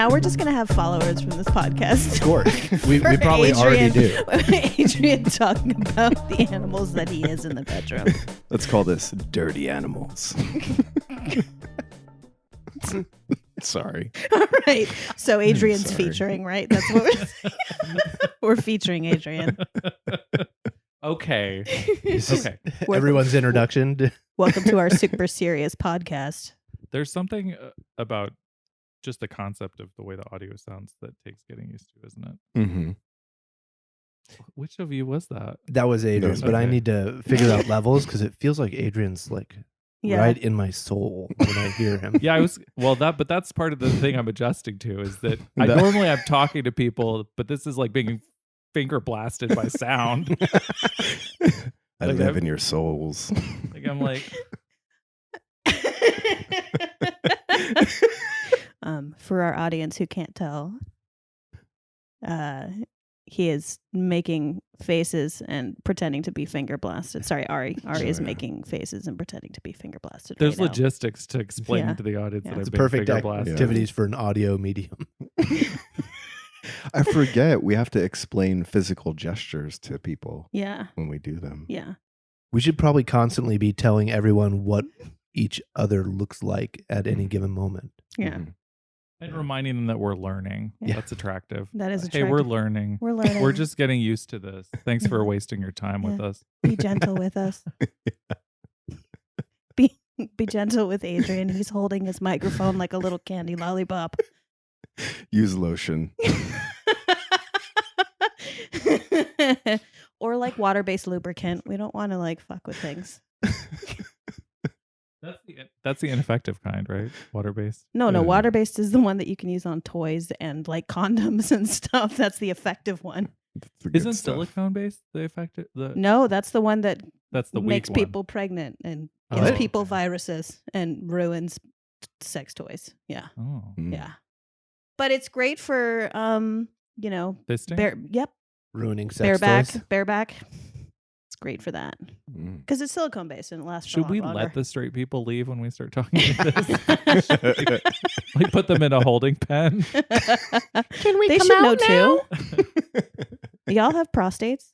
now we're just going to have followers from this podcast. Of course. We probably already do. Adrian talking about the animals that he is in the bedroom. Let's call this Dirty Animals. Sorry. All right. So Adrian's Sorry. featuring, right? That's what we're saying. We're featuring Adrian. Okay. Okay. Everyone's introduction. Welcome to our super serious podcast. There's something about just the concept of the way the audio sounds that takes getting used to, isn't it? Mm-hmm. Which of you was that? That was Adrian's, but I Okay. need to figure out levels because it feels like Adrian's like Yeah. right in my soul when I hear him. Yeah, but that's part of the thing I'm adjusting to is that normally I'm talking to people, but this is like being finger blasted by sound. I Like, live in your souls. Like I'm like, For our audience who can't tell, he is making faces and pretending to be finger blasted. Sorry, Ari. Ari is Yeah. making faces and pretending to be finger blasted. there's right now. logistics to explaining Yeah. to the audience Yeah. that It's I've the been perfect finger blasted. activities for an audio medium. I forget we have to explain physical gestures to people Yeah. when we do them. Yeah. We should probably constantly be telling everyone what each other looks like at any given moment. Yeah. Mhm. And reminding them that we're learning. Yeah. That's attractive. That is Hey, we're attractive. learning. We're learning. We're just getting used to this. Thanks for Yeah. wasting your time with us. Be gentle with us. Be gentle with Adrian. He's holding his microphone like a little candy lollipop. Use lotion. Or like water-based lubricant. We don't want to like fuck with things. That's the ineffective kind, right? Water-based. No, Yeah. water-based is the one that you can use on toys and like condoms and stuff. That's the effective one. That's the good Isn't stuff. silicone-based the effective? No, that's the one that That's the weak makes one. people pregnant and Oh, gives okay. people viruses and ruins sex toys. Yeah. Oh, Mm. Yeah. But it's great for fisting. yep, Ruining sex bareback, toys. bareback. It's great for that Mm. because it's silicone based and it lasts. Should a lot we longer. let the straight people leave when we start talking like this? Like put them in a holding pen? Can we? They should know too. Y'all have prostates.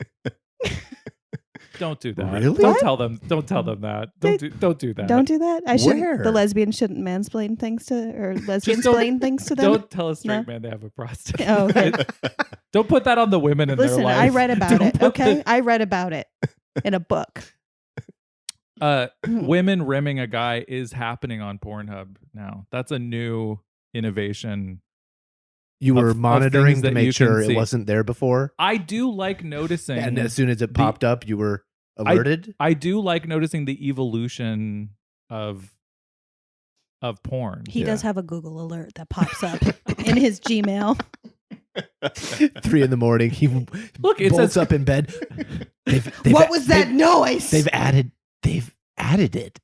Don't do that. Really? Don't What? tell them. Don't tell them that. Don't do that. Don't do that. I should. Where? The lesbian shouldn't mansplain things to, or lesbians don't- explain things to them. Don't tell a straight No? man they have a prostate. Oh, okay. Don't put that on the women in Listen, their life. I read about Don't it. put Okay, I read about it in a book. Women rimming a guy is happening on Pornhub now. That's a new innovation. You were of monitoring things to that make you can sure it see. wasn't there before. I do like noticing. And as soon as it popped up, you were alerted. I do like noticing the evolution of porn. He Yeah. does have a Google alert that pops up in his Gmail. 3 a.m. He Look, it bolts says up in bed. They've What was that noise? They've added it.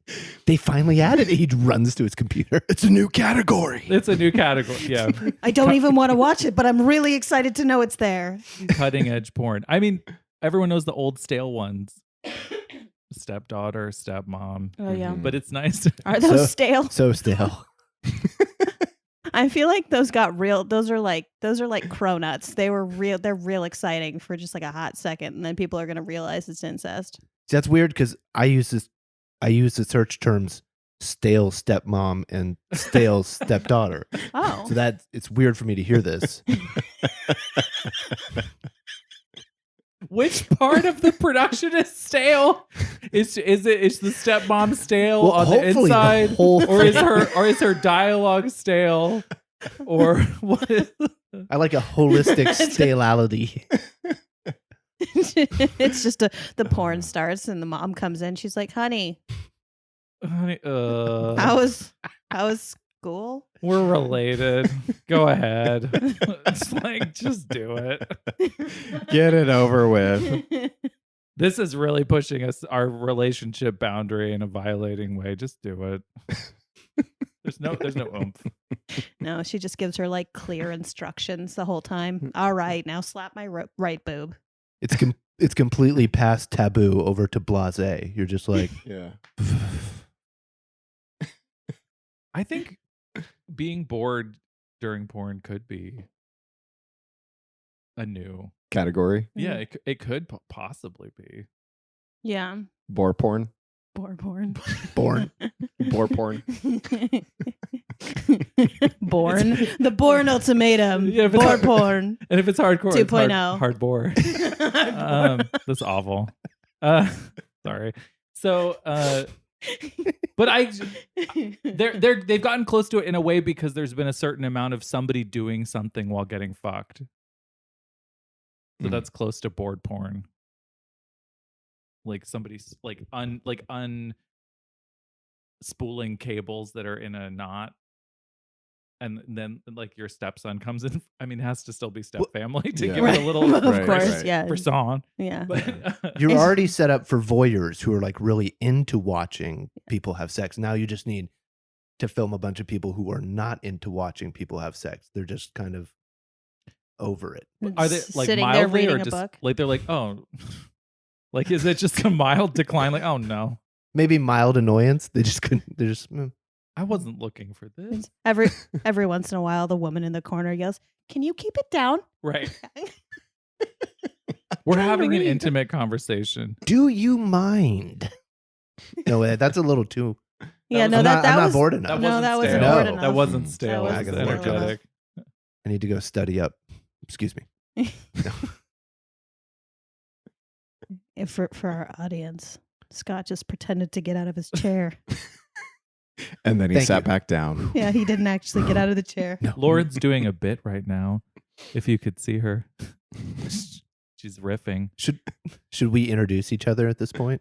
They finally added it. He runs to his computer. It's a new category. it's a new category. Yeah, I don't even want to watch it, but I'm really excited to know it's there. cutting edge porn. I mean, everyone knows the old stale ones. Stepdaughter, stepmom. Oh yeah. Mhm. But it's nice. Are those So- stale? So stale. I feel like those got real. Those are like cronuts. They were real. They're real exciting for just like a hot second, and then people are gonna realize it's incest. See, that's weird because I use the search terms stale stepmom and stale stepdaughter. Oh, So that it's weird for me to hear this. Which part of the production is stale? Is the stepmom stale Well, on the hopefully the inside, whole or is thing. her dialogue stale, or what? Is, I like a holistic stalality. it's just the porn starts and the mom comes in. She's like, "Honey, honey, how was school?" we're related. Go ahead. It's like just do it. Get it over with. This is really pushing our relationship boundary in a violating way. Just do it. There's no oomph. No, she just gives her like clear instructions the whole time. All right, now slap my right boob. It's completely past taboo over to blasé. You're just like, Yeah. I think being bored during porn could be a new Category. Yeah, it could possibly be. Yeah. Boreporn. Boreporn. Born. Boreporn. Born. The Born Ultimatum. Yeah, if it's hard- Boreporn. And if it's hardcore, 2.0. it's hard bore. That's awful. Sorry. So, but they've gotten close to it in a way because there's been a certain amount of somebody doing something while getting fucked. So that's close to board porn. Like somebody's spooling cables that are in a knot. And then like your stepson comes in. I mean, it has to still be step family to give it a little of course, yeah. persona. Yeah. But, You're already set up for voyeurs who are like really into watching people have sex. Now you just need to film a bunch of people who are not into watching people have sex. They're just kind of over it. are they like sitting there mildly reading or a just book? like they're like, oh, like is it just a mild decline? Like, oh no, Maybe mild annoyance. They just couldn't. They're just. I wasn't looking for this. Every once in a while, the woman in the corner yells, "Can you keep it down?" Right. We're Trying to having an read. intimate conversation. Do you mind? No, that's a little too. Yeah, was- no, I'm that not, that I'm was not bored enough. no, that wasn't stale. bored No. enough. That wasn't stale. That It was wasn't bored enough. energetic. I need to go study up. Excuse me. For our audience, Scott just pretended to get out of his chair. And then he Thank sat you. back down. Yeah, he didn't actually get out of the chair. No. Lauren's doing a bit right now. If you could see her, she's riffing. Should we introduce each other at this point?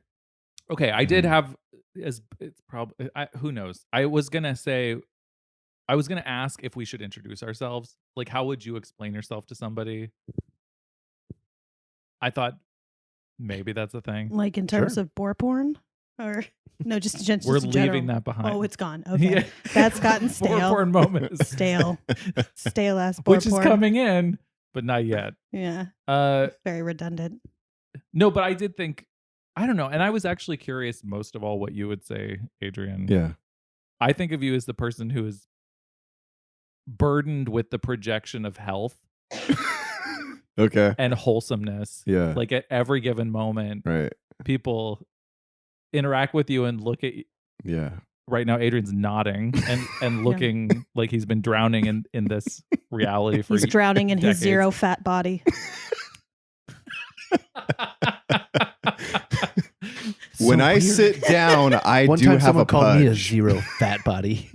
Okay, I did have it's probably who knows. I was gonna ask if we should introduce ourselves. Like, how would you explain yourself to somebody? I thought maybe that's a thing. Like in terms Sure. of Boreporn? Or no, just We're in leaving general. that behind. Oh, it's gone. Okay. Yeah. That's gotten stale. Boreporn moment is Stale. Stale ass Boreporn. which is coming in, but not yet. Yeah. Uh, Very redundant. no, but I did think, I don't know, and I was actually curious most of all what you would say, Adrian. Yeah. I think of you as the person who is burdened with the projection of health Okay. and wholesomeness. Yeah. Like at every given moment, Right. people interact with you and look at you. Yeah. Right now, Adrian's nodding and looking like he's been drowning in this reality for He's drowning in his decades. zero fat body. When I weird. sit down, I One do time have someone a called me a pudge. zero fat body.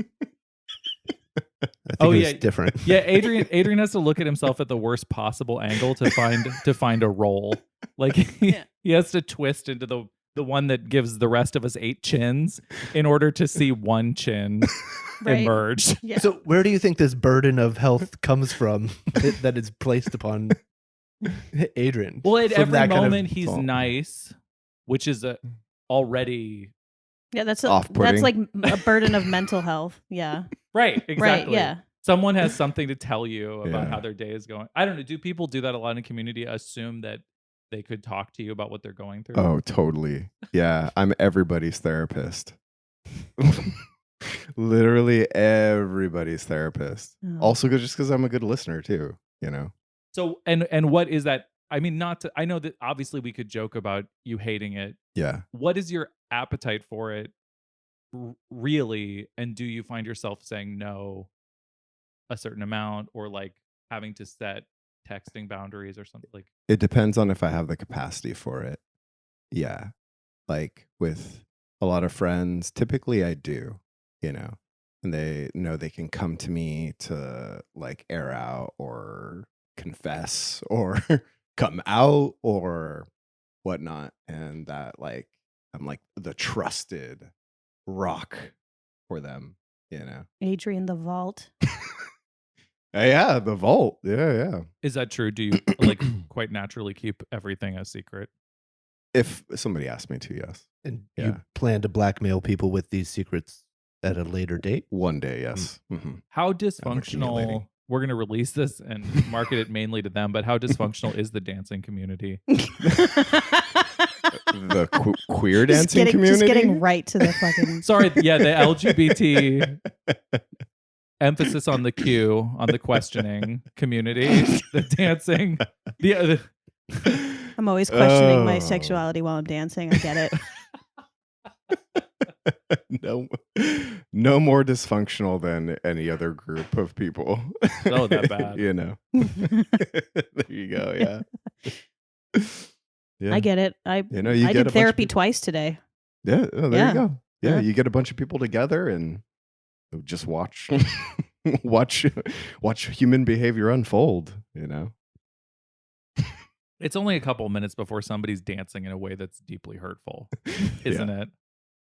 I think Oh, it was yeah. different. Yeah, Adrian has to look at himself at the worst possible angle to find a role. Like he has to twist into the one that gives the rest of us 8 chins in order to see one chin Right. emerge. Yeah. So where do you think this burden of health comes from that is placed upon Adrian? Well, at From every that kind of moment he's thought. nice, which is already Yeah, that's Off-putting. like a burden of mental health. Yeah. right. Exactly. Right. Yeah. Someone has something to tell you about Yeah. how their day is going. I don't know. Do people do that a lot in community? Assume that they could talk to you about what they're going through? Oh, totally. Yeah. I'm everybody's therapist. Literally everybody's therapist. Oh. Also, just because I'm a good listener too, you know? So and what is that? I mean, I know that obviously we could joke about you hating it. Yeah. What is your appetite for it really? And do you find yourself saying no a certain amount or like having to set texting boundaries or something like? It depends on if I have the capacity for it. Yeah. Like with a lot of friends, typically I do, you know, and they know they can come to me to like air out or confess or come out or whatnot. And that like, I'm like the trusted rock for them, you know? Adrian the Vault. Yeah, the vault. Yeah. Is that true? Do you like quite naturally keep everything a secret? If somebody asked me to, yes. And Yeah. you plan to blackmail people with these secrets at a later date? One day, yes. Mm-hmm. How looking at lady. dysfunctional? We're going to release this and market it mainly to them, but how dysfunctional is the dancing community? The queer Just dancing community. Just getting right to the fucking. Sorry, yeah, the LGBT emphasis on the Q, on the questioning community, the dancing. I'm always questioning my Oh. sexuality while I'm dancing. I get it. No more dysfunctional than any other group of people. Oh, that bad. You know. There you go. Yeah. Yeah. I get it. You I get a bunch did of therapy people- twice today. Yeah. Oh, there Yeah. you go. Yeah, Yeah. you get a bunch of people together and just watch watch human behavior unfold, you know. It's only a couple minutes before somebody's dancing in a way that's deeply hurtful, isn't it?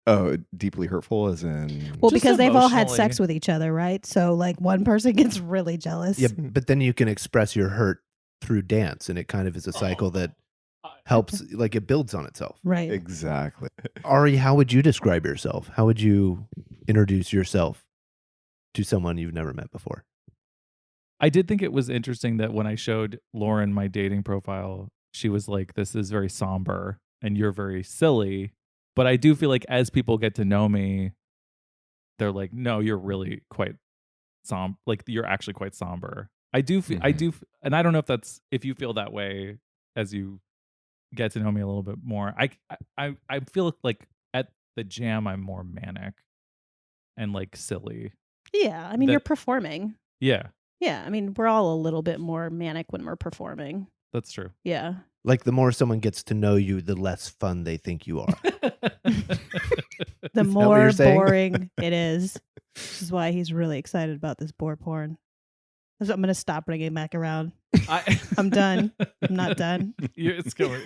Oh, deeply hurtful as in Well, Just because they've all had emotionally. sex with each other, right? So like one person gets really jealous. Yeah, but then you can express your hurt through dance, and it kind of is a cycle that helps, like it builds on itself. Right. exactly. Ari, how would you describe yourself? How would you introduce yourself to someone you've never met before? I did think it was interesting that when I showed Lauren my dating profile, she was like, "This is very somber and you're very silly." But I do feel like as people get to know me, they're like, "No, you're really quite somber. Like you're actually quite somber." I do feel, and I don't know if you feel that way as you get to know me a little bit more. I feel like at the jam I'm more manic and like silly. Yeah. I mean, That- you're performing. Yeah, Yeah. I mean, we're all a little bit more manic when we're performing. that's true. Yeah. Like the more someone gets to know you, the less fun they think you are. The what more you're saying? boring it is. This is why he's really excited about this Boreporn. So I'm going to stop bringing it back around. I'm done. I'm not done. It's going.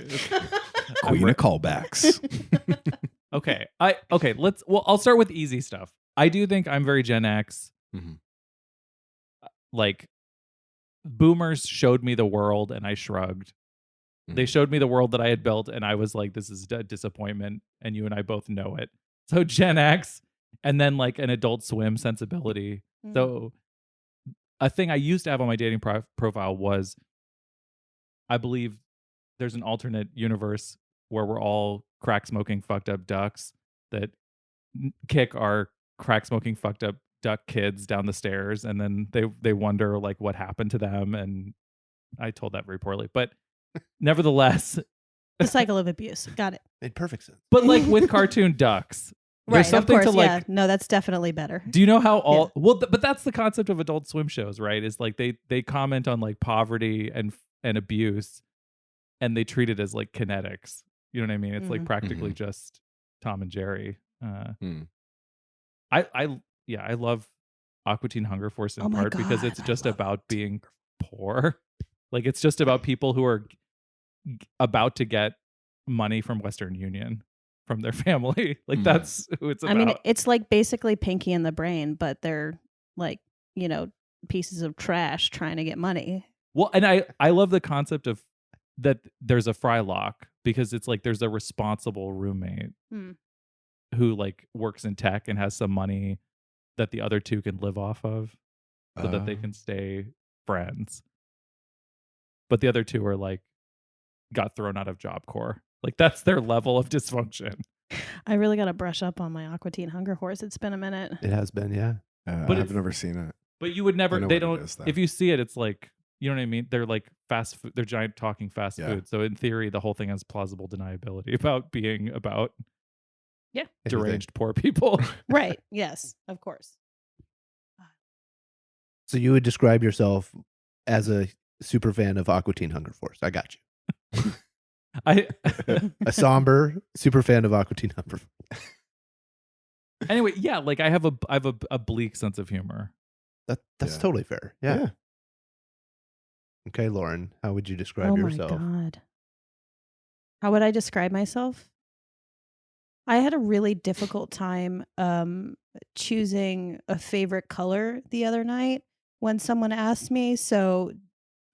Queen of callbacks. Okay. I'll start with easy stuff. I do think I'm very Gen X. Mhm. Like boomers showed me the world and I shrugged. They Mhm. showed me the world that I had built and I was like, this is a disappointment, and you and I both know it. So Gen X, and then like an Adult Swim sensibility. Mm. So a thing I used to have on my dating profile was, I believe there's an alternate universe where we're all crack smoking fucked up ducks that kick our crack smoking fucked up duck kids down the stairs, and then they wonder like what happened to them. And I told that very poorly, but nevertheless, The cycle of abuse. Got it. Made perfect sense. but like with cartoon ducks, there's Right. Of something course. to like. Yeah. No, that's definitely better. Do you know how all but that's the concept of Adult Swim shows, right? Is like they comment on like poverty and abuse, and they treat it as like kinetics. You know what I mean? It's like Mhm. practically just Tom and Jerry. Hmm. I love Aqua Teen Hunger Force in Oh my part because God, it's I just love about being poor. Like it's just about people who are about to get money from Western Union from their family. Like Mhm. that's who it's about. I mean, it's like basically Pinky and the Brain, but they're like, pieces of trash trying to get money. Well, and I love the concept of that there's a Frylock, because it's like there's a responsible roommate Hmm. who like works in tech and has some money that the other two can live off of so that they can stay friends. But the other two are like got thrown out of Job Corps. Like that's their level of dysfunction. I really got to brush up on my Aqua Teen Hunger Horse. It's been a minute. It has been, yeah. But I've it's- never seen it. But you would never I know they what it don't is, though. if you see it, it's like, you know what I mean? They're like fast food, they're giant talking fast Yeah. food. So in theory, the whole thing has plausible deniability about being about deranged poor people. Right. Yes, of course. So you would describe yourself as a super fan of Aqua Teen Hunger Force. I got you. I A somber super fan of Aqua Teen Hunger Force. anyway, yeah, like I have a bleak sense of humor. That's Yeah. totally fair. Yeah. Yeah. Okay, Lauren, how would you describe Oh yourself? my God. How would I describe myself? I had a really difficult time choosing a favorite color the other night when someone asked me. So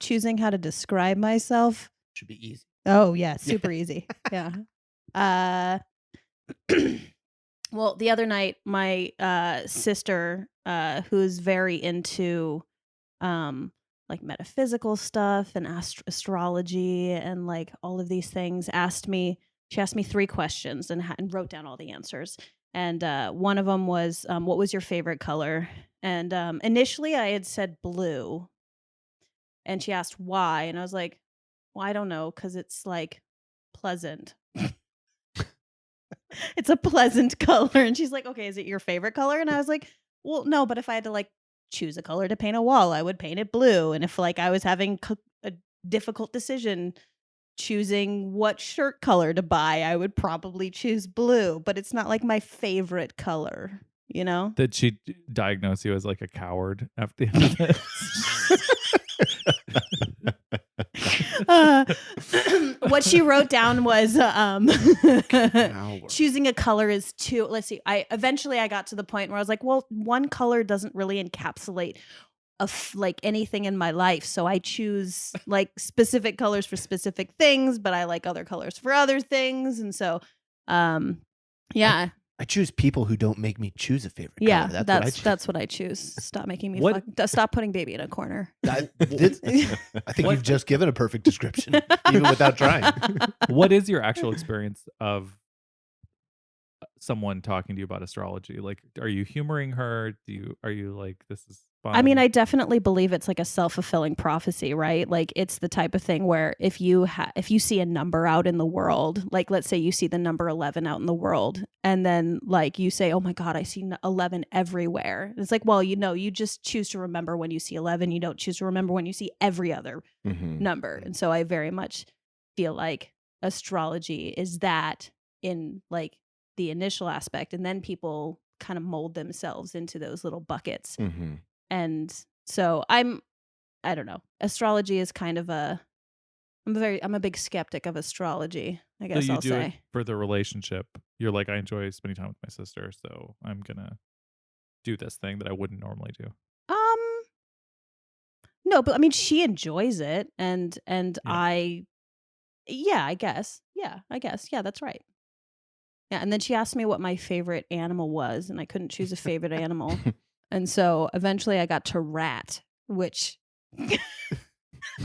choosing how to describe myself. Should be easy. Oh yeah, super easy. Yeah. Well, the other night, my sister, who's very into like metaphysical stuff and astrology and like all of these things, she asked me 3 questions and wrote down all the answers. And one of them was, what was your favorite color? And initially I had said blue, and she asked why, and I was like, well, I don't know, because it's like pleasant. It's a pleasant color. And she's like, okay, is it your favorite color? And I was like, well, no, but if I had to like choose a color to paint a wall, I would paint it blue. And if like I was having a difficult decision choosing what shirt color to buy, I would probably choose blue, but it's not like my favorite color, you know? Did she diagnose you as like a coward after the end of this? What she wrote down was choosing a color is too, let's see, I got to the point where I was like, well, one color doesn't really encapsulate like anything in my life, so I choose like specific colors for specific things, but I like other colors for other things. And so yeah, I choose people who don't make me choose a favorite yeah, color. that's what I choose. Stop making me stop putting baby in a corner. I think you've just given a perfect description, even without trying. What is your actual experience of someone talking to you about astrology? Like, are you humoring her? Are you like, this is fun? I mean, I definitely believe it's like a self-fulfilling prophecy, right? Like it's the type of thing where if you see a number out in the world, like let's say you see the number 11 out in the world, and then like you say, oh my God, I see 11 everywhere. It's like, well, you just choose to remember when you see 11. You don't choose to remember when you see every other number. And so I very much feel like astrology is that in like the initial aspect, and then people kind of mold themselves into those little buckets. And so I don't know. Astrology is kind of I'm a big skeptic of astrology, I guess. So you I'll do say it for the relationship. You're like, I enjoy spending time with my sister, so I'm gonna do this thing that I wouldn't normally do. No, but I mean, she enjoys it, and Yeah. I guess. Yeah, that's right. Yeah, and then she asked me what my favorite animal was, and I couldn't choose a favorite animal. And so eventually I got to rat, which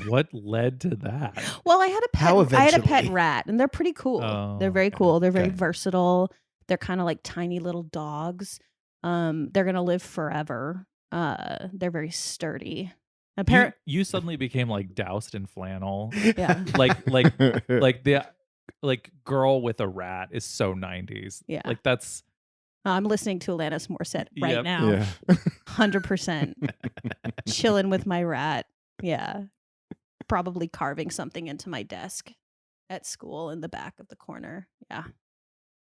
What led to that? well, I had a pet. How I had a pet eventually? rat, and they're pretty cool. Oh, They're very okay. cool. They're very Okay. versatile. They're kind of like tiny little dogs. They're gonna live forever. They're very sturdy. You suddenly became like doused in flannel. Yeah. like the girl with a rat is so 90s. Yeah. Like that's I'm listening to Alanis Morissette right Yep. now. Yeah. 100%. Chilling with my rat. Yeah. Probably carving something into my desk at school in the back of the corner. Yeah.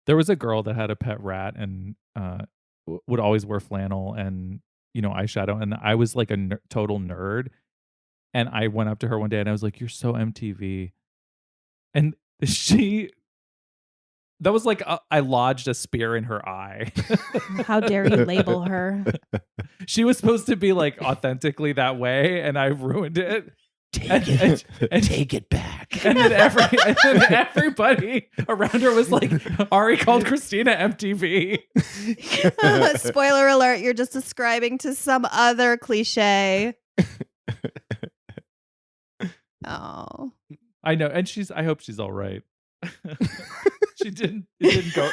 there was a girl that had a pet rat and would always wear flannel and eyeshadow, and I was like a total nerd, and I went up to her one day and I was like, "You're so MTV," and that was like I lodged a spear in her eye. How dare you label her? She was supposed to be like authentically that way, and I ruined it. Take it back. And then everybody around her was like, Ari called Christina MTV. Spoiler alert, you're just describing to some other cliche. Oh. I know, and I hope she's all right. It didn't go.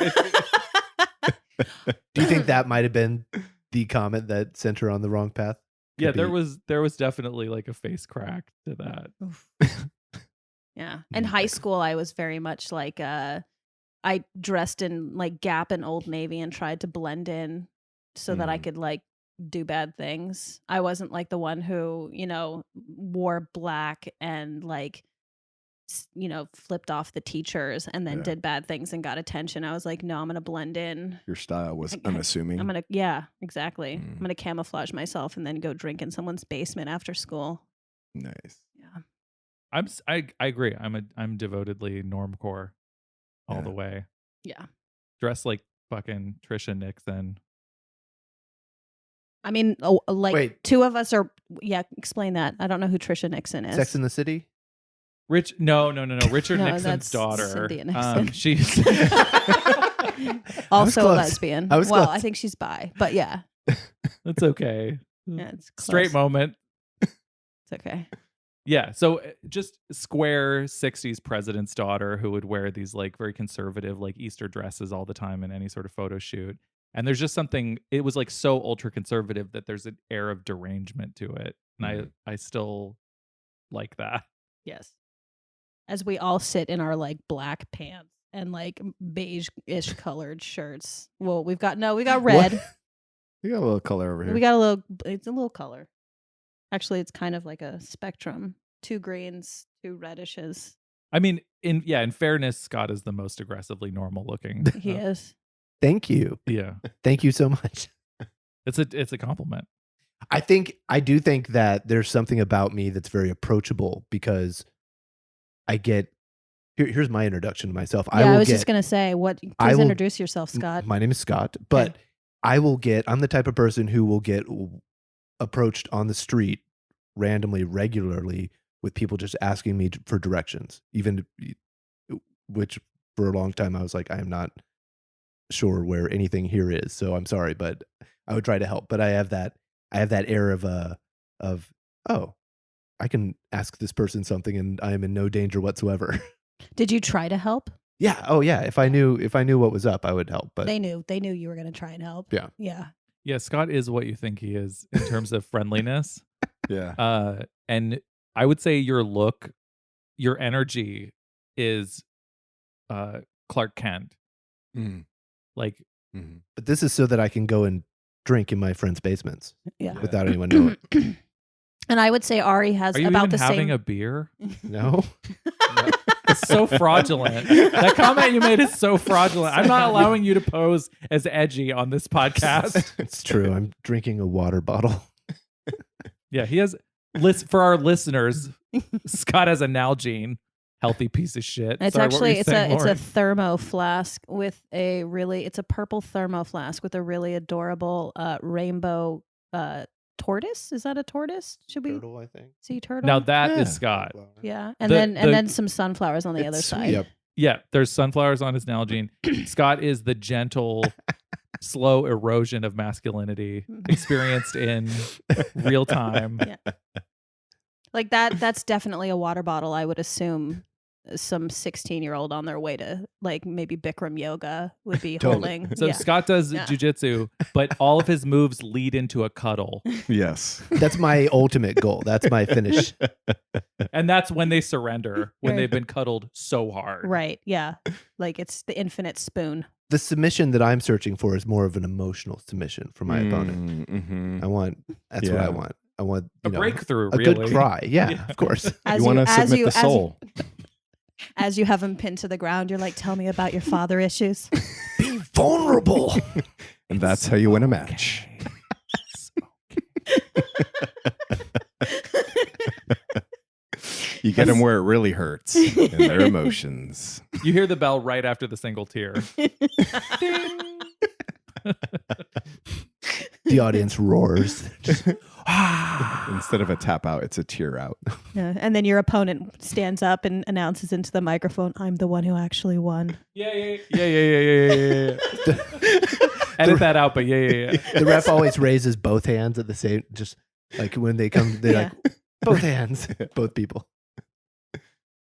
Do you think that might have been the comment that sent her on the wrong path? Yeah, there was definitely like a face crack to that. Yeah. In high school, I was very much like I dressed in like Gap and Old Navy and tried to blend in so that I could like do bad things. I wasn't like the one who, wore black and like, flipped off the teachers and then did bad things and got attention. I was like, no, I'm going to blend in. Your style was unassuming. Yeah, exactly. I'm going to camouflage myself and then go drink in someone's basement after school. Nice. Yeah. I agree. I'm devotedly normcore all the way. Yeah. Dress like fucking Trisha Nixon. I mean, Wait. two of us are. Yeah, explain that. I don't know who Trisha Nixon is. Sex in the City? No. Richard No, Nixon's that's daughter. Cynthia Nixon. She's Also a close. lesbian. I was Well, close. I think she's bi, but yeah, That's okay. yeah, it's close. Straight moment. It's okay. Yeah, so just square 60s president's daughter who would wear these like very conservative like Easter dresses all the time in any sort of photo shoot. And there's just something, it was like so ultra conservative that there's an air of derangement to it. And I still like that. Yes. As we all sit in our like black pants and like beige-ish colored shirts. Well, we got red. We got a little color over here. It's a little color. Actually, it's kind of like a spectrum. 2 greens, 2 redishes. I mean, in fairness, Scott is the most aggressively normal looking. He is. Thank you. Yeah. Thank you so much. It's a compliment. I do think that there's something about me that's very approachable because I get here's my introduction to myself. Yeah, I was just gonna say, please introduce yourself, Scott. My name is Scott, but I'm the type of person who will get approached on the street randomly, regularly, with people just asking me for directions, which for a long time I was like, I am not sure where anything here is, so I'm sorry, but I would try to help. But I have that air of oh, I can ask this person something and I am in no danger whatsoever. Did you try to help? Yeah. Oh yeah. If I knew what was up, I would help. But they knew you were going to try and help. Yeah. Yeah. Yeah, Scott is what you think he is in terms of friendliness. Yeah. And I would say your look, your energy is Clark Kent. Like, but this is so that I can go and drink in my friends' basements without anyone knowing. And I would say Ari has are you about even the having same. a beer? No. It's so fraudulent. That comment you made is so fraudulent. I'm not allowing you to pose as edgy on this podcast. It's true. I'm drinking a water bottle. Yeah, he has. For our listeners, Scott has a Nalgene. Healthy piece of shit. It's Sorry, actually it's a thermo flask with it's a purple thermo flask with a really adorable rainbow tortoise. Is that a tortoise? Should we Turtle, I think. see turtle? Now that is Scott. Yeah, and then some sunflowers on the other side. Yep. Yeah, there's sunflowers on his Nalgene. Scott is the gentle, slow erosion of masculinity experienced in real time. Yeah. Like that's definitely a water bottle, I would assume some 16-year-old on their way to like maybe Bikram yoga would be holding. So Scott does jujitsu, but all of his moves lead into a cuddle. Yes. That's my ultimate goal. That's my finish. And that's when they surrender, when they've been cuddled so hard. Right. Yeah. Like it's the infinite spoon. The submission that I'm searching for is more of an emotional submission from my opponent. Mm-hmm. That's what I want. I want a breakthrough, a really. good cry. Yeah, of course. You want to submit the soul. As you have him pinned to the ground, you're like, tell me about your father issues. Be vulnerable. And that's how you win a match. You get them where it really hurts in their emotions. You hear the bell right after the single tear. The audience roars. Instead of a tap out, it's a tear out. Yeah, and then your opponent stands up and announces into the microphone, "I'm the one who actually won." Yeah. Edit that out, but yeah. The ref always raises both hands at the same, just like when they come, they're like, both hands, both people.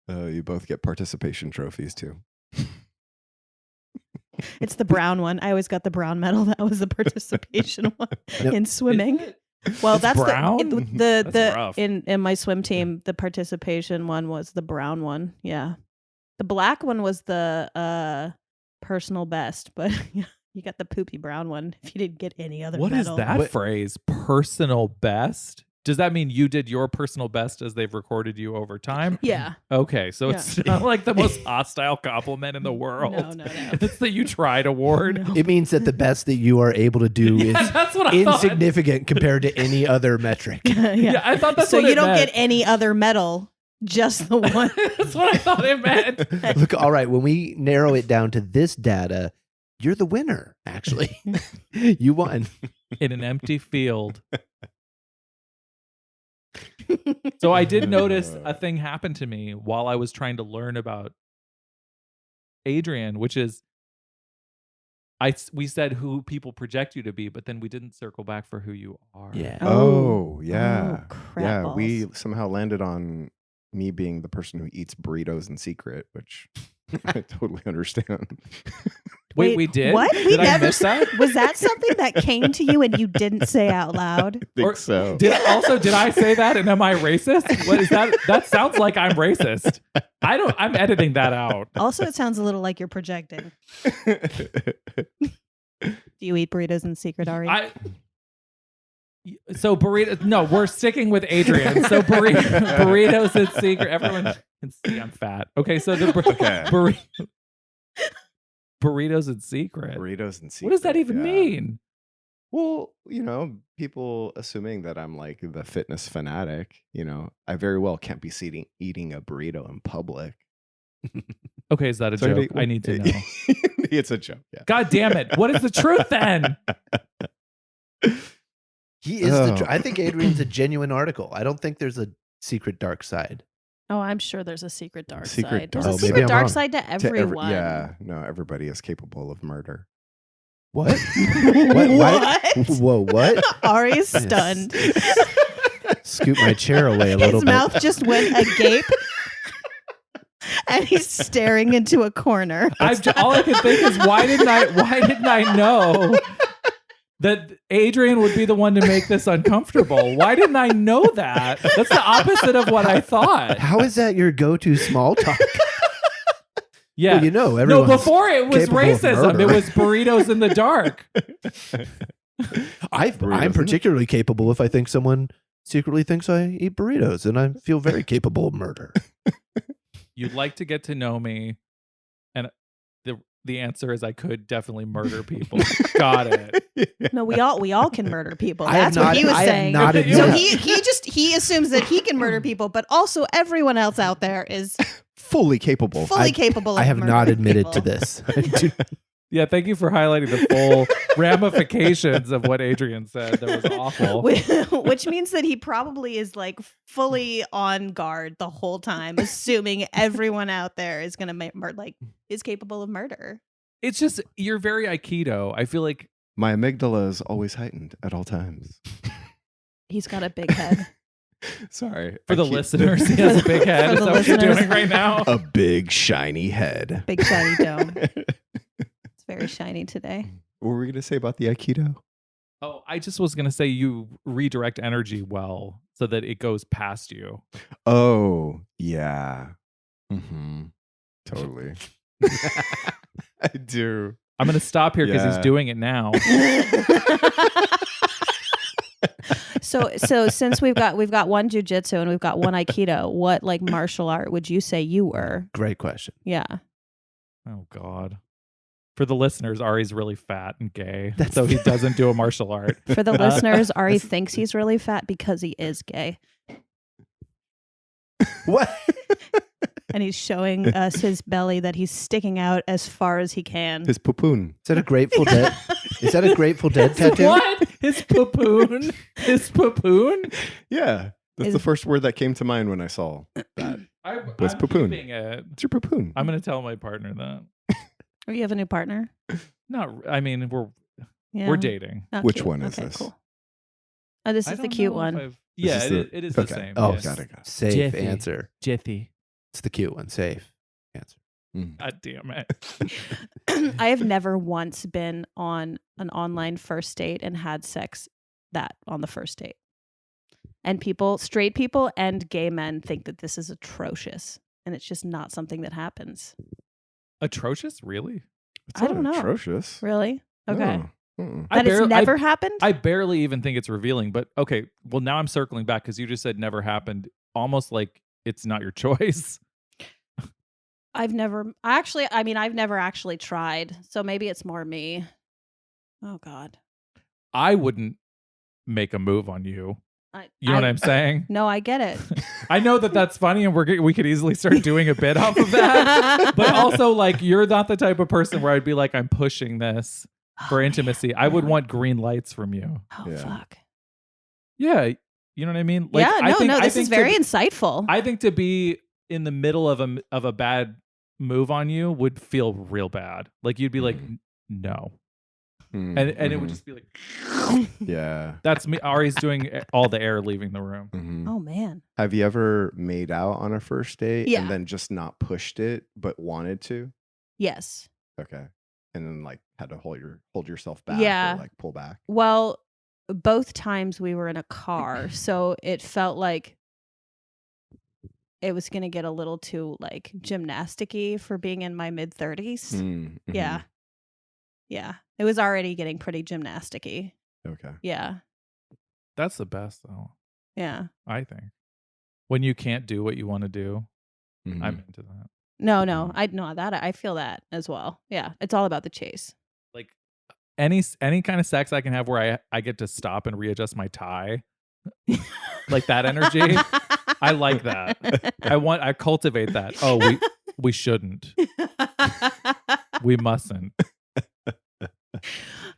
You both get participation trophies too. It's the brown one. I always got the brown medal. That was the participation one in swimming. Well, it's that's brown? the rough. in my swim team, the participation one was the brown one. Yeah. The black one was the personal best, but you got the poopy brown one if you didn't get any other What medal. is that phrase? Personal best? Does that mean you did your personal best as they've recorded you over time? Yeah. Okay, so it's not like the most hostile compliment in the world. No. It's the You Tried award. No. It means that the best that you are able to do is That's what I insignificant compared to any other metric. Yeah, I thought that's so what you it don't meant. get any other medal, just the one. That's what I thought it meant. Look, all right, when we narrow it down to this data, you're the winner, actually. You won. In an empty field. So I did notice a thing happen to me while I was trying to learn about Adrian, which is we said who people project you to be, but then we didn't circle back for who you are. Yeah. Oh, yeah. crap Yeah, balls. we somehow landed on me being the person who eats burritos in secret, which I totally understand. Wait, we did? What? Did I miss that? Was that something that came to you and you didn't say out loud? I think so. Did I say that and am I racist? What is that? That sounds like I'm racist. I'm editing that out. Also, it sounds a little like you're projecting. Do you eat burritos in secret, Ari? So burritos. No, we're sticking with Adrian. So burritos in secret. Everyone can see I'm fat. Okay, so the burritos in secret. Burritos and secret. What does that even yeah. mean? Well, people assuming that I'm like the fitness fanatic, I very well can't be eating a burrito in public. Okay, is that a joke? I need to know. It's a joke, yeah. God damn it. What is the truth then? He is I think Adrian's a genuine article. I don't think there's a secret dark side. Oh, I'm sure there's a secret dark Secret side. There's dark a side. secret dark side to everyone. Yeah, no, everybody is capable of murder. What? What? Whoa, what? Ari's stunned. Scoot my chair away a little His bit. mouth just went agape. And he's staring into a corner. All I can think is why didn't I know that Adrian would be the one to make this uncomfortable? Why didn't I know that? That's the opposite of what I thought. How is that your go-to small talk? Yeah. Well, no, everyone's before it was capable of racism. It murder. was burritos in the dark. I'm particularly capable if I think someone secretly thinks I eat burritos, and I feel very capable of murder. You'd like to get to know me, and the answer is I could definitely murder people. Got it. No, we all can murder people. I have That's what he was I have saying. not So admitted- he assumes that he can murder people, but also everyone else out there is Fully capable. capable of I have not murdering admitted people. to this. I do- Yeah, thank you for highlighting the full ramifications of what Adrian said. That was awful. Which means that he probably is like fully on guard the whole time, assuming everyone out there is going to is capable of murder. It's just you're very Aikido. I feel like My amygdala is always heightened at all times. He's got a big head. Sorry. for the I keep- listeners, he has a big head. For Is the that what you're listeners. doing right now? A big shiny head. Big shiny dome. It's very shiny today. What were we going to say about the Aikido? Oh, I just was gonna say you redirect energy well so that it goes past you. Oh, yeah. Mm-hmm. Totally. I do. I'm gonna stop here because Yeah. he's doing it now. So since we've got one jujitsu and we've got one aikido, what like martial art would you say you were? Great question. Yeah. Oh God. For the listeners, Ari's really fat and gay, That's- so he doesn't do a martial art. For the listeners, Ari thinks he's really fat because he is gay. What? And he's showing us his belly that he's sticking out as far as he can. His popoon. Is that a Grateful Dead? Is that a Grateful Dead tattoo? What? His papoon? His papoon? Yeah. That's Is- the first word that came to mind when I saw that. Was I'm papoon. keeping it. It's your popoon. I'm gonna tell my partner that. Oh, you have a new partner? I mean, Yeah. we're dating. Oh, Which cute. one is Okay, this? Cool. Oh, this I is the don't cute know if one. I've- Yeah, This is it is okay. the same. Oh, yes. Got it. Safe Jiffy. answer. Jiffy. It's the cute one. Safe answer. God damn it. I have never once been on an online first date and had sex on the first date. And straight people and gay men think that this is atrocious. And it's just not something that happens. Atrocious? Really? It's I not don't know. Atrocious. Really? Okay. No. Mm-mm. That it's never happened? I barely even think it's revealing, but okay. Well, now I'm circling back because you just said never happened, almost like it's not your choice. I've never actually tried. So maybe it's more me. Oh God. I wouldn't make a move on you. You know what I'm saying? No, I get it. I know that that's funny, and we could easily start doing a bit off of that. But also, like, you're not the type of person where I'd be like, I'm pushing this for intimacy. I would want green lights from you. Oh Yeah. fuck. Yeah, you know what I mean? Like, Yeah, I think, this is very insightful. I think to be in the middle of a bad move on you would feel real bad. Like you'd be like, no, and it would just be like, Yeah. that's me. Ari's doing all the air leaving the room. Mhm. Oh man. Have you ever made out on a first date Yeah. and then just not pushed it but wanted to? Yes. Okay. and then like had to hold yourself back Yeah. or like pull back? Well, both times we were in a car, so it felt like it was going to get a little too like gymnasticy for being in my mid 30s. Mm-hmm. Yeah. Yeah. It was already getting pretty gymnasticy. Okay. Yeah. That's the best though. Yeah. I think when you can't do what you want to do, Mhm. I'm into that. No, I know that. I feel that as well. Yeah. It's all about the chase. Like any kind of sex I can have where I get to stop and readjust my tie, like that energy. I like that. I cultivate that. Oh, we shouldn't. We mustn't.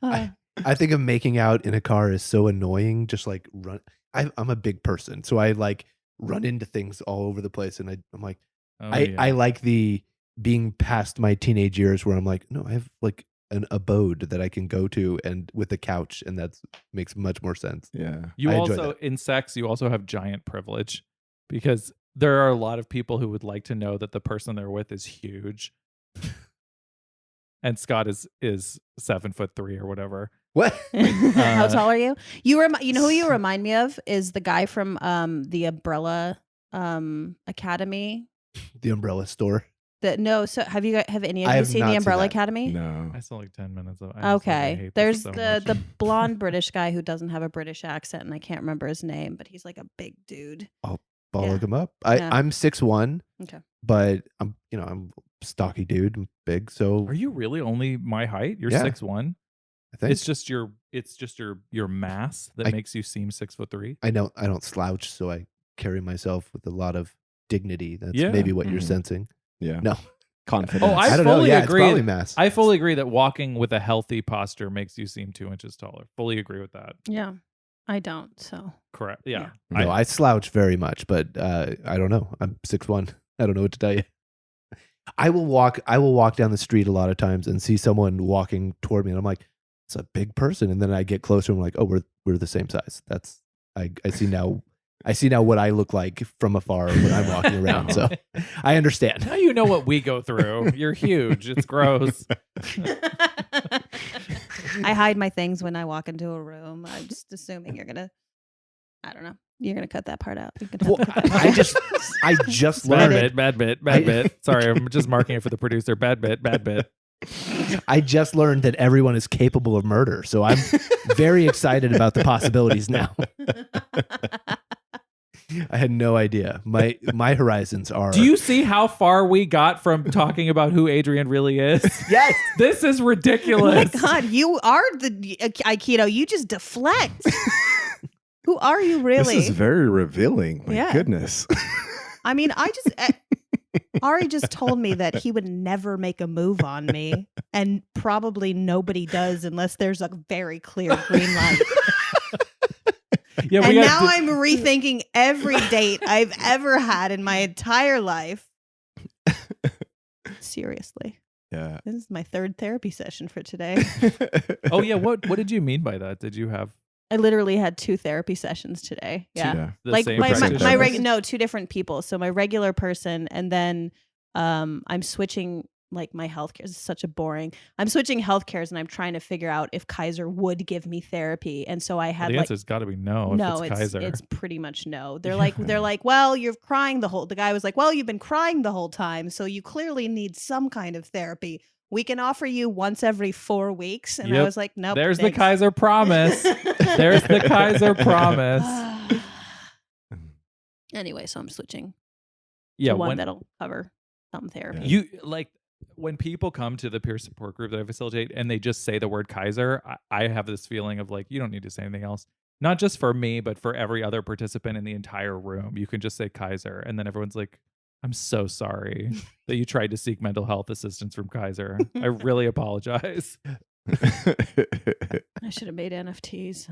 I think of making out in a car is so annoying. Just like run. I'm a big person, so I like run into things all over the place, and I'm like, Oh, I like the being past my teenage years where I'm like, no, I have like an abode that I can go to and with a couch, and that makes much more sense. Yeah. You I enjoy also that. in sex, you also have giant privilege because there are a lot of people who would like to know that the person they're with is huge. And Scott is 7'3" or whatever. What? How tall are you? You know who you remind me of is the guy from the Umbrella Academy. The Umbrella Store. So have any of I you have seen not the seen Umbrella that. Academy? No. I saw like 10 minutes of it. I Okay. hate There's this so the much. blonde British guy who doesn't have a British accent, and I can't remember his name, but he's like a big dude. I'll Yeah. look him up. Yeah. I'm 6'1", Okay. but I'm a stocky dude. I'm big, so Are you really only my height? You're Yeah. 6'1"? I think It's just your mass that makes you seem 6'3". I don't slouch, so I carry myself with a lot of dignity. That's Yeah. maybe what you're Mhm. sensing. Yeah. No. Confidence. Oh, I don't know. fully Yeah, agree. it's probably mass. I fully agree that walking with a healthy posture makes you seem 2 inches taller. Fully agree with that. Yeah. I don't, so. Correct. Yeah. No, I slouch very much, but I don't know. I'm 6'1". I don't know what to tell you. I will walk down the street a lot of times and see someone walking toward me, and I'm like, it's a big person. And then I get closer and I'm like, oh, we're the same size. That's I see now. I see now what I look like from afar when I'm walking around. So I understand. Now you know what we go through. You're huge. It's gross. I hide my things when I walk into a room. I'm just assuming you're gonna. I don't know. You're gonna cut that part out. You can Well, cut that part I just Bad learned. bit, bad bit. Sorry, I'm just marking it for the producer. Bad bit, bad bit. I just learned that everyone is capable of murder. So I'm very excited about the possibilities now. I had no idea. My horizons are. Do you see how far we got from talking about who Adrian really is? Yes. This is Oh my ridiculous. God, you are the Aikido. You just deflect. Who are you really? This is very revealing. My Yeah. goodness. I mean, Ari just told me that he would never make a move on me, and probably nobody does unless there's a very clear green light. Yeah, And now I'm rethinking every date I've ever had in my entire life. Seriously. Yeah. This is my third therapy session for today. Oh yeah, what did you mean by that? Did you have I literally had 2 therapy sessions today. Yeah. Yeah. the Like same my practitioners? no, 2 different people. So my regular person, and then I'm switching like my healthcare. This is such a boring. I'm switching healthcares, and I'm trying to figure out if Kaiser would give me therapy. And so I had the like answer's got to be no. no, If it's Kaiser. it's pretty much no. They're like, well, you're crying the guy was like, well, you've been crying the whole time, so you clearly need some kind of therapy. We can offer you once every 4 weeks. And I Yep. was like, nope. There's thanks. the Kaiser promise. There's the Kaiser promise. Anyway, so I'm switching Yeah, to one when that'll cover some therapy. you like when people come to the peer support group that I facilitate and they just say the word Kaiser, I have this feeling of like, you don't need to say anything else. Not just for me, but for every other participant in the entire room. You can just say Kaiser. And then everyone's like, I'm so sorry that you tried to seek mental health assistance from Kaiser. I really apologize. I should have made NFTs.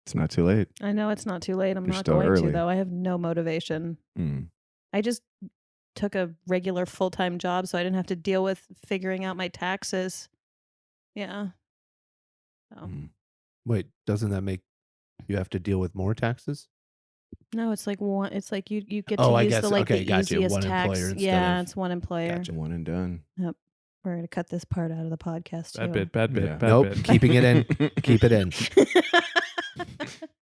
It's not too late. I know it's not too late. I'm You're not still going early. to, though. I have no motivation. Mm. I just took a regular full-time job so I didn't have to deal with figuring out my taxes. Yeah. So. Mm. Wait, doesn't that make you have to deal with more taxes? No, it's like one. It's like you get Oh, to I use guess. the like Okay, the gotcha. easiest One tax. employer instead Yeah, of- it's one employer. Gotcha. One and done. Yep. We're going to cut this part out of the podcast too. Bad bit. Yeah. Bad Nope. bit. Keeping it in. Keep it in.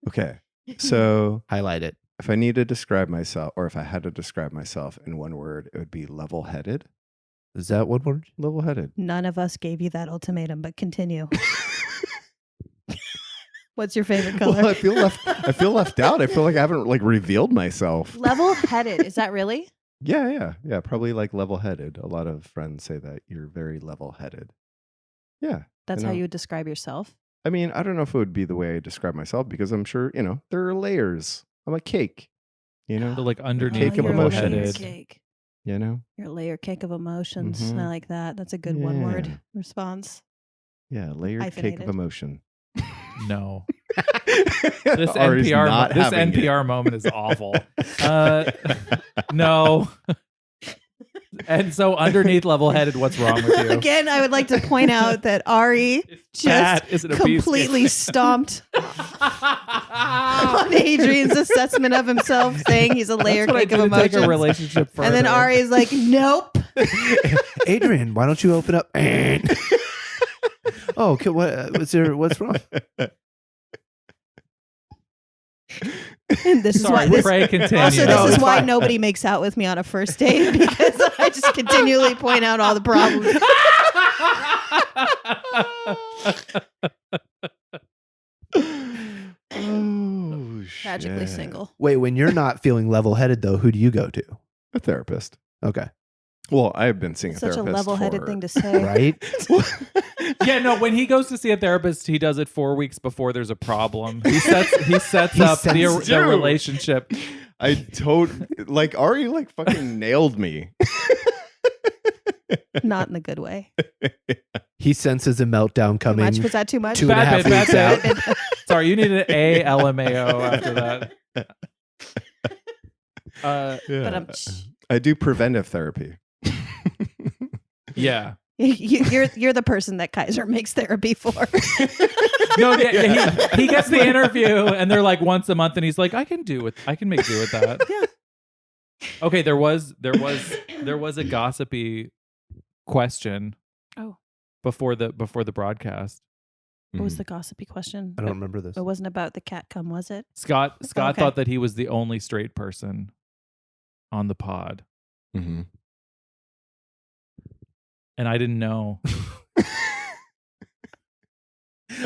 Okay. So Highlight it. if I need to describe myself, or if I had to describe myself in one word, it would be level-headed. Is that one word? Level-headed. None of us gave you that ultimatum, but continue. What's your favorite color? Well, I feel left out. I feel like I haven't like revealed myself. Level-headed. Is that really? Yeah. Probably like level-headed. A lot of friends say that you're very level-headed. Yeah. That's I how know. you would describe yourself? I mean, I don't know if it would be the way I describe myself because I'm sure, there are layers. I'm a cake, So like cake underneath of you're emotion. A layer level-headed. cake. You're a layer cake of emotions. Mhm. I like that. That's a good one-word Yeah. response. Yeah, layered cake of Hyphenated. emotion. No. This Ari's NPR not this having it. NPR moment is awful. No. And so underneath level-headed, what's wrong with you? Again, I would like to point out that Ari That just is an abuse completely kit. stomped on Adrian's assessment of himself, saying he's a layer That's what I cake of do to take a emotions. relationship further. And then Ari is like, nope. Adrian, why don't you open up? Oh, okay, what's wrong? And this is Sorry, why this, pray continue. also No, this is it's why fine. nobody makes out with me on a first date, because I just continually point out all the problems. Oh, Tragically shit. single. Wait, when you're not feeling level-headed, though, who do you go to? A therapist. Okay, Well, I've been seeing Such a a therapist. level-headed for- thing to say. right? Yeah, no, when he goes to see a therapist, he does it 4 weeks before there's a problem. He sets up the Dude. relationship. I like Ari like fucking nailed me. Not in the good way. He senses a meltdown Too coming. much? Was that too much? 2.5 Bad weeks bit. out. Sorry, you need an A LMAO after that. Yeah. But I do preventive therapy. Yeah. you're the person that Kaiser makes therapy for. No, yeah, he gets the interview and they're like once a month and he's like, I can make do with that. Yeah. Okay, there was a gossipy question Oh. before the broadcast. What was the gossipy question? I don't remember this. It wasn't about the cat cum, was it? Scott Okay. thought that he was the only straight person on the pod. Mm-hmm. And I didn't know.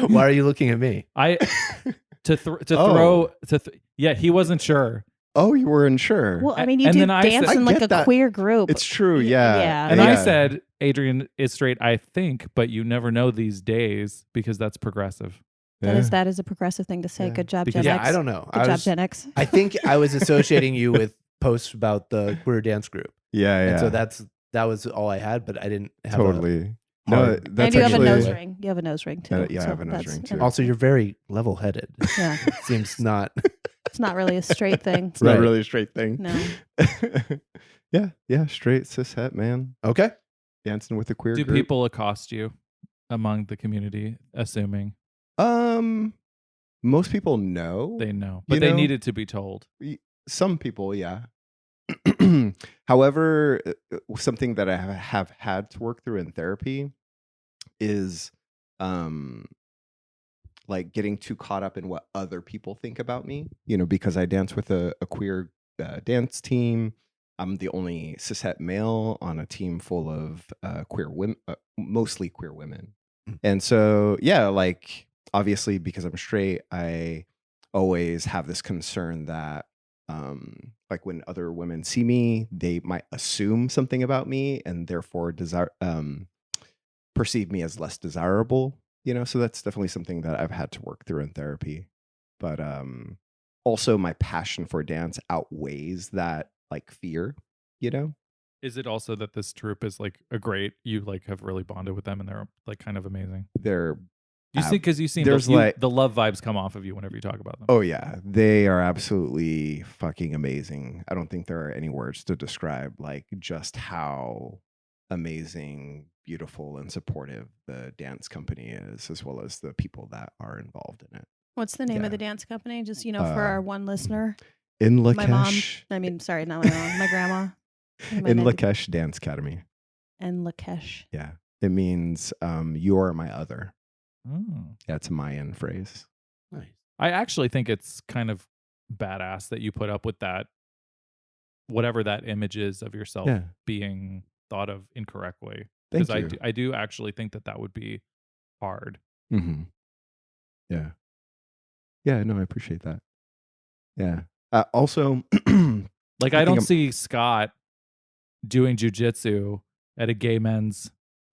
Why are you looking at me? Yeah, he wasn't sure. Oh, you were unsure. Well, I mean, you And do then I dance said- in I like get a that. queer group. It's true, yeah. Yeah. And I Yeah. said, Adrian is straight, I think, but you never know these days because that's progressive. That is a progressive thing to say. Yeah. Good job, Because- Gen Yeah, X. I don't know. Good job, Gen X. I think I was associating you with posts about the queer dance group. Yeah, yeah. And so that was all I had, but I didn't have totally. No, hard- that's And you have a actually, nose ring. You have a nose ring too. yeah, I So have a nose that's- ring, too. Also, you're very level-headed. Yeah, Seems not. it's not really a straight thing. It's not Right. really a straight thing. No. yeah, straight cishet man Okay. dancing with a queer Do group. people accost you among the community, assuming Most people know. they know, but You they know- needed to be told? Some people, yeah. However, something that I have had to work through in therapy is like getting too caught up in what other people think about me, because I dance with a queer dance team. I'm the only cishet male on a team full of queer women, mostly queer women. And so, yeah, like obviously because I'm straight, I always have this concern that like when other women see me, they might assume something about me and therefore perceive me as less desirable, so that's definitely something that I've had to work through in therapy. But also my passion for dance outweighs that like fear, Is it also that this troupe is like you like have really bonded with them and they're like kind of amazing? They're You see, because you seem there's like- the love vibes come off of you whenever you talk about them. Oh yeah, they are absolutely fucking amazing. I don't think there are any words to describe like just how amazing, beautiful, and supportive the dance company is, as well as the people that are involved in it. What's the name Yeah. of the dance company? Just for our one listener. In My mom. Lakesh, I mean, sorry, not my mom. My grandma. in Lakesh Dance Academy. And Lakesh. Yeah. It means you are my other. Mm. That's a Mayan phrase. Nice. I actually think it's kind of badass that you put up with that, whatever that image is of yourself Yeah. being thought of incorrectly. Thank Because you. I do actually think that would be hard. Mm-hmm. Yeah. Yeah, no, I appreciate that. Yeah. Also, Like, I I think don't I'm- see Scott doing jujitsu at a gay men's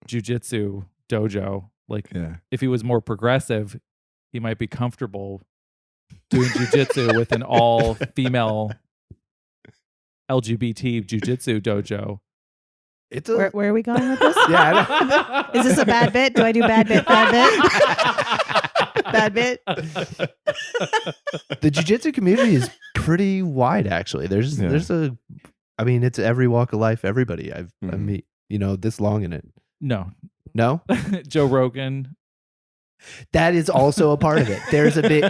jujitsu dojo. Like, yeah. if he was more progressive, he might be comfortable doing jujitsu with an all-female LGBT jujitsu dojo. It's Where are we going with this? Yeah, Is this a bad bit? Do I do bad bit? Bad bit? Bad bit? the jiu-jitsu community is pretty wide, actually. There's I mean, it's every walk of life, everybody I meet, this long in it. No. Joe Rogan. That is also a part of it. There's a big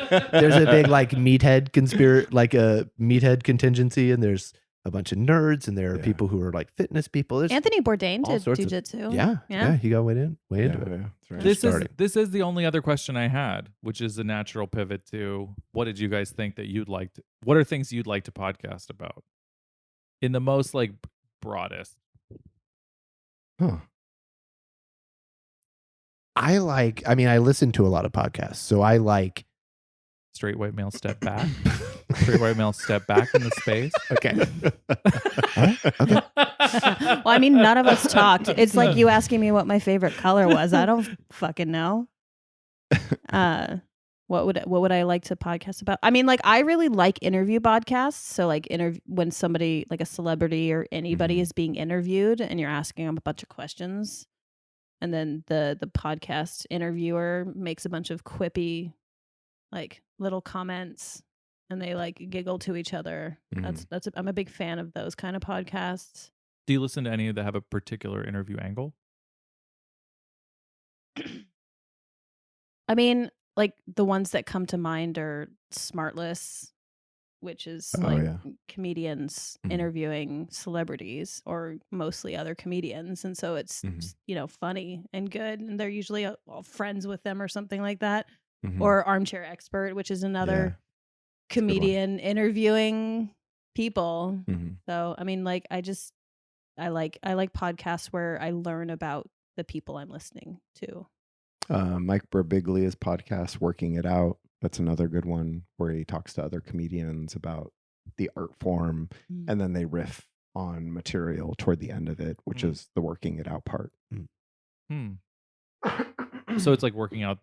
like meathead like a meathead contingency, and there's a bunch of nerds, and there are people who are like fitness people. There's Anthony Bourdain did sorts of- jujitsu. Yeah, he got way into it. Yeah, that's right. This is the only other question I had, which is a natural pivot to what did you guys think that you'd like to, what are things you'd like to podcast about in the most like broadest? Huh. I listen to a lot of podcasts, so I like Straight white male step back. Straight white male step back into space. okay. Well, I mean, none of us talked. It's like you asking me what my favorite color was. I don't fucking know. What would I like to podcast about? I mean, like, I really like interview podcasts. So like when somebody, like a celebrity or anybody is being interviewed and you're asking them a bunch of questions, and then the podcast interviewer makes a bunch of quippy like little comments and they like giggle to each other. I'm a big fan of those kind of podcasts. Do you listen to any that have a particular interview angle? I mean, like the ones that come to mind are Smartless, which is comedians interviewing celebrities or mostly other comedians. And so it's, funny and good. And they're usually all friends with them or something like that. Or Armchair Expert, which is another comedian interviewing people. So, I mean, like, I like podcasts where I learn about the people I'm listening to. Mike Birbiglia's podcast, Working It Out. That's another good one where he talks to other comedians about the art form, and then they riff on material toward the end of it, which is the working it out part. So it's like working out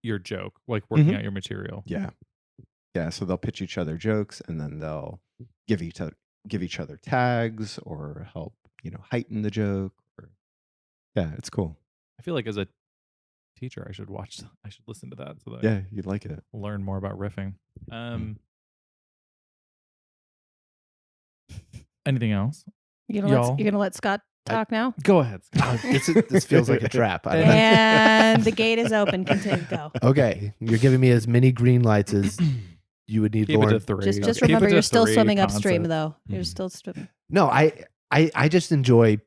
your joke, like working out your material. Yeah. So they'll pitch each other jokes, and then they'll give each other tags or help heighten the joke. It's cool. I feel like as a teacher, I should listen to that so that you'd like it. Learn more about riffing. Anything else? You're gonna let Scott talk now? Go ahead, Scott. This feels like a trap. And the gate is open. Continue. Go. Okay, you're giving me as many green lights as you would need. Keep Lauren. it to 3. Just remember, you're still swimming upstream, though. You're still swimming. No, I just enjoy.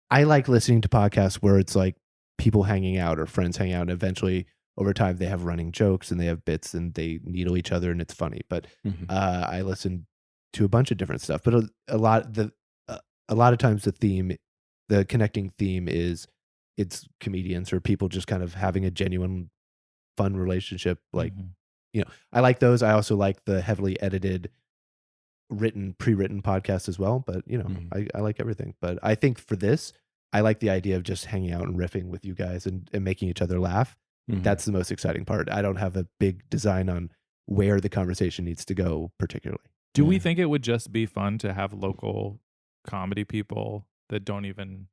I like listening to podcasts where it's like people hanging out or friends hanging out, and eventually over time they have running jokes and they have bits and they needle each other and it's funny. But I listen to a bunch of different stuff, but a lot of times the connecting theme is it's comedians or people just kind of having a genuine fun relationship. Like, I like those. I also like the heavily edited pre-written podcasts as well, but I like everything. But I think for this, I like the idea of just hanging out and riffing with you guys and making each other laugh. That's the most exciting part. I don't have a big design on where the conversation needs to go particularly. Do we think it would just be fun to have local comedy people that don't even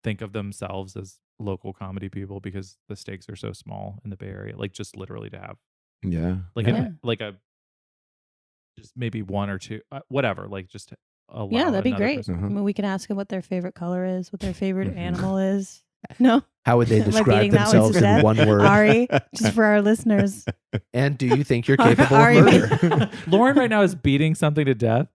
think of themselves as local comedy people because the stakes are so small in the Bay Area? Like, just literally to have just maybe one or two, whatever, like just allow that'd be great. person. I mean, we can ask them what their favorite color is, what their favorite animal is. No? How would they Am I describe beating that one to themselves in death? one word? Ari, just for our listeners. And do you think you're capable Ari, of murder? Lauren right now is beating something to death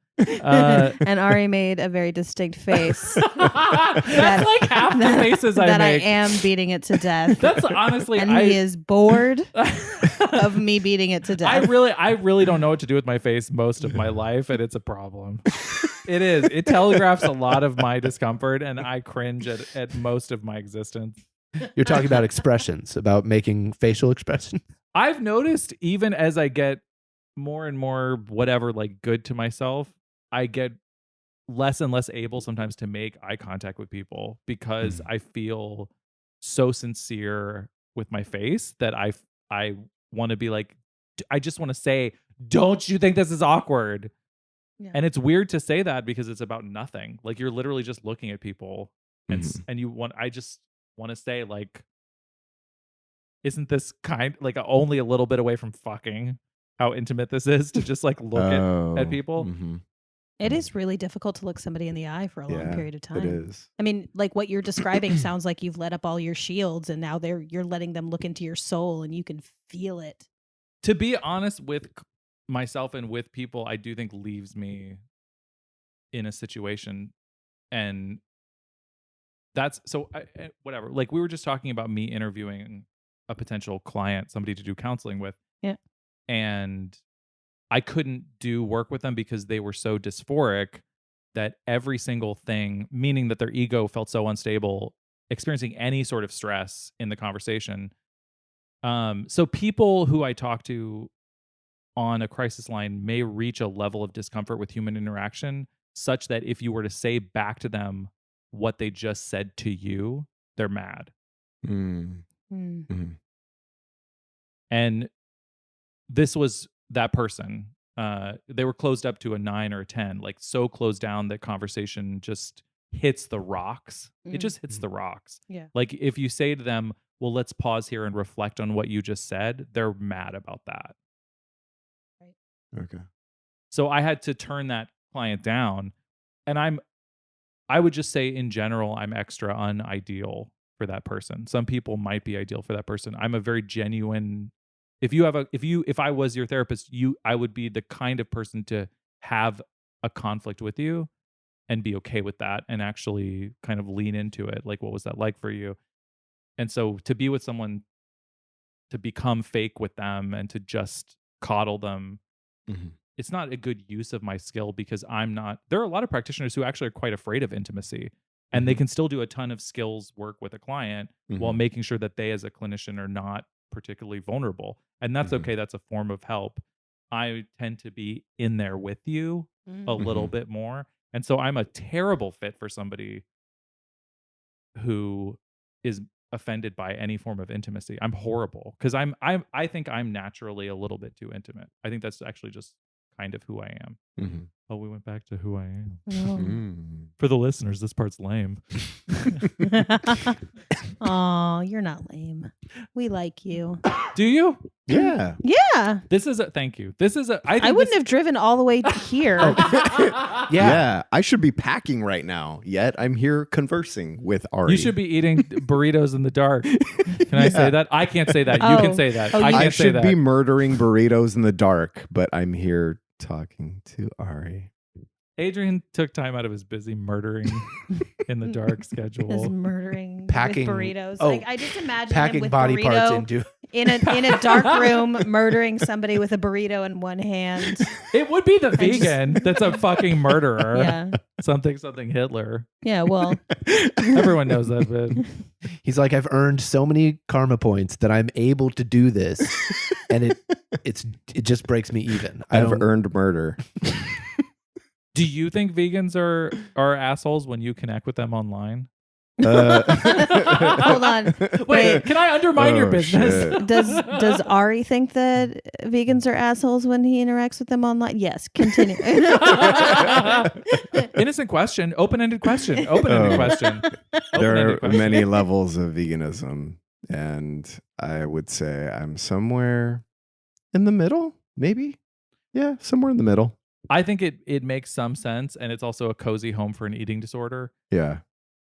And Ari made a very distinct face. That's like half the faces I that make. I am beating it to death. That's honestly, and he is bored of me beating it to death. I really don't know what to do with my face most of my life, and it's a problem. It is. It telegraphs a lot of my discomfort, and I cringe at most of my existence. You're talking about expressions, about making facial expressions. I've noticed even as I get more and more whatever, like good to myself, I get less and less able sometimes to make eye contact with people because I feel so sincere with my face that I want to be like, I just want to say, don't you think this is awkward? Yeah. And it's weird to say that because it's about nothing. Like you're literally just looking at people and I just want to say like, isn't this like only a little bit away from fucking how intimate this is to just like look at people? It is really difficult to look somebody in the eye for a long period of time. It is. I mean, like what you're describing sounds like you've let up all your shields and now you're letting them look into your soul and you can feel it. To be honest with myself and with people, I do think leaves me in a situation, and that's so whatever. Like we were just talking about me interviewing a potential client, somebody to do counseling with. Yeah. And I couldn't do work with them because they were so dysphoric that every single thing, meaning that their ego felt so unstable, experiencing any sort of stress in the conversation. So people who I talk to on a crisis line may reach a level of discomfort with human interaction such that if you were to say back to them what they just said to you, they're mad. And this was that person. They were closed up to a 9 or a 10, like so closed down that conversation just hits the rocks. It just hits the rocks. Yeah. Like if you say to them, well, let's pause here and reflect on what you just said, they're mad about that. Right. Okay. So I had to turn that client down. And I would just say in general, I'm extra unideal for that person. Some people might be ideal for that person. I'm a very genuine. If I was your therapist, I would be the kind of person to have a conflict with you and be okay with that and actually kind of lean into it. Like, what was that like for you? And so to be with someone, to become fake with them and to just coddle them, it's not a good use of my skill because there are a lot of practitioners who actually are quite afraid of intimacy and they can still do a ton of skills work with a client while making sure that they as a clinician are not particularly vulnerable. And that's okay. That's a form of help. I tend to be in there with you a little bit more. And so I'm a terrible fit for somebody who is offended by any form of intimacy. I'm horrible because I think I'm naturally a little bit too intimate. I think that's actually just kind of who I am. Oh, we went back to who I am. For the listeners, this part's lame. Oh, you're not lame. We like you. Do you? Yeah. Yeah. Thank you. I wouldn't have driven all the way here. Yeah. I should be packing right now, yet I'm here conversing with Ari. You should be eating burritos in the dark. Can I say that? I can't say that. You can say that. I should be murdering burritos in the dark, but I'm here talking to Ari. Adrian took time out of his busy murdering in the dark schedule. His murdering packing with burritos. Oh, like, I just imagine packing him with body burrito parts into in a dark room, murdering somebody with a burrito in one hand. It would be the vegan that's a fucking murderer. Yeah. Something Hitler. Yeah, well. Everyone knows that bit. He's like, I've earned so many karma points that I'm able to do this. And it just breaks me even. I've earned murder. Do you think vegans are assholes when you connect with them online? Hold on. Wait, can I undermine your business? Does Ari think that vegans are assholes when he interacts with them online? Yes. Continue. Innocent question. Open-ended question. Open-ended question. There are many levels of veganism, and I would say I'm somewhere in the middle, maybe. Yeah, somewhere in the middle. I think it makes some sense, and it's also a cozy home for an eating disorder. Yeah.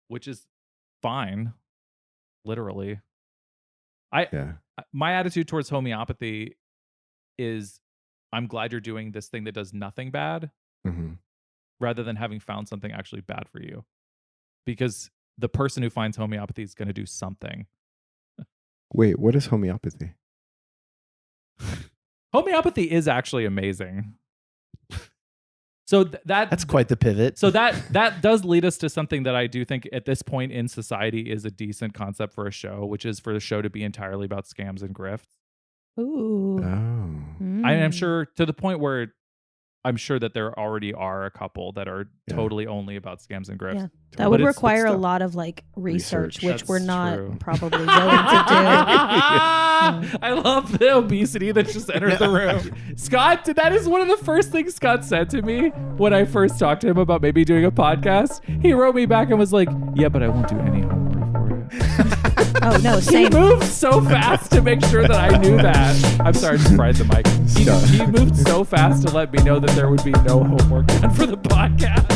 Which is fine, literally. My attitude towards homeopathy is, I'm glad you're doing this thing that does nothing bad. rather than having found something actually bad for you. Because the person who finds homeopathy is going to do something. Wait, what is homeopathy? Homeopathy is actually amazing. So That's quite the pivot. So that does lead us to something that I do think at this point in society is a decent concept for a show, which is for the show to be entirely about scams and grifts. Ooh. Oh. I am sure to the point where I'm sure that there already are a couple that are totally only about scams and grifts. Yeah. That would But it's require a stuff. lot of like research, which That's we're not true. probably willing to do. I love the obesity that just entered the room. Scott, that is one of the first things Scott said to me when I first talked to him about maybe doing a podcast. He wrote me back and was like, yeah, but I won't do any homework for you. Oh no, He same. moved so fast to make sure that I knew that. I'm sorry, I just fried the mic. He moved so fast to let me know that there would be no homework done for the podcast.